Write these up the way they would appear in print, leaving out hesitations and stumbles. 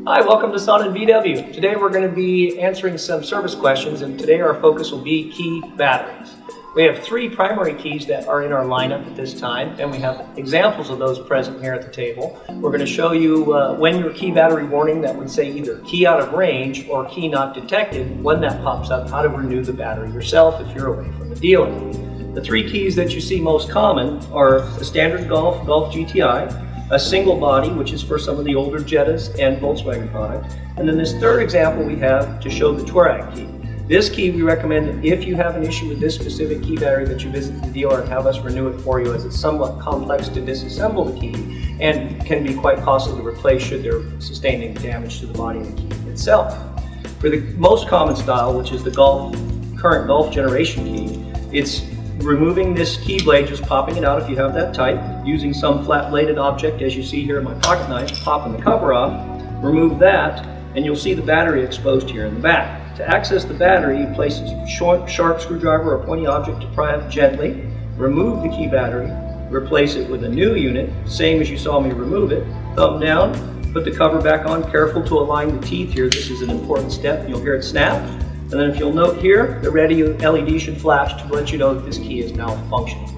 Hi, welcome to Sonnen VW. Today we're going to be answering some service questions, and today our focus will be key batteries. We have three primary keys that are in our lineup at this time, and we have examples of those present here at the table. We're going to show you when your key battery warning that would say either key out of range or key not detected, when that pops up, how to renew the battery yourself if you're away from the dealer. The three keys that you see most common are the standard Golf GTI, a single body, which is for some of the older Jettas and Volkswagen products, and then this third example we have to show the Touareg key. This key we recommend that if you have an issue with this specific key battery that you visit the dealer and have us renew it for you, as it's somewhat complex to disassemble the key and can be quite costly to replace should there sustain any damage to the body of the key itself. For the most common style, which is the current Golf generation key, it's removing this key blade, just popping it out if you have that type, using some flat bladed object as you see here in my pocket knife, popping the cover off, remove that, and you'll see the battery exposed here in the back. To access the battery, you place a short, sharp screwdriver or pointy object to pry up gently, remove the key battery, replace it with a new unit, same as you saw me remove it, thumb down, put the cover back on, careful to align the teeth here, this is an important step, you'll hear it snap. And then if you'll note here, the ready LED should flash to let you know that this key is now functioning.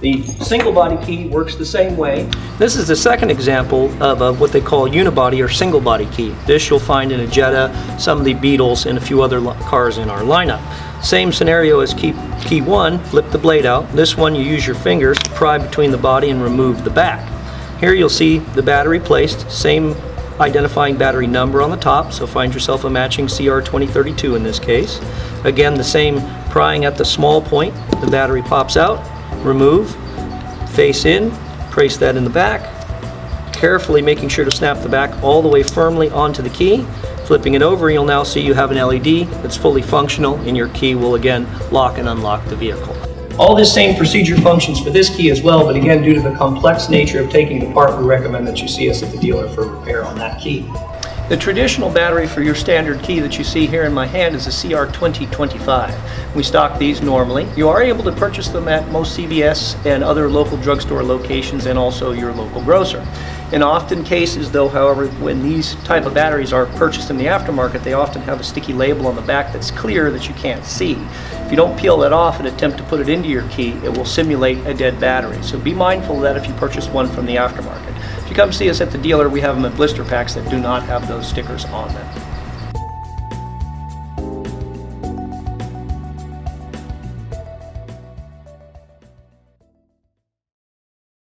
The single body key works the same way. This is the second example of what they call unibody or single body key. This you'll find in a Jetta, some of the Beetles, and a few other cars in our lineup. Same scenario as key one, flip the blade out. This one you use your fingers to pry between the body and remove the back. Here you'll see the battery placed, same identifying battery number on the top, so find yourself a matching CR2032 in this case. Again, the same prying at the small point, the battery pops out, remove, face in, place that in the back, carefully making sure to snap the back all the way firmly onto the key. Flipping it over, you'll now see you have an LED that's fully functional, and your key will again lock and unlock the vehicle. All this same procedure functions for this key as well, but again, due to the complex nature of taking it apart, we recommend that you see us at the dealer for repair on that key. The traditional battery for your standard key that you see here in my hand is a CR2025. We stock these normally. You are able to purchase them at most CVS and other local drugstore locations and also your local grocer. In often cases though, however, when these type of batteries are purchased in the aftermarket, they often have a sticky label on the back that's clear that you can't see. If you don't peel that off and attempt to put it into your key, it will simulate a dead battery. So be mindful of that if you purchase one from the aftermarket. If you come see us at the dealer, we have them in blister packs that do not have those stickers on them.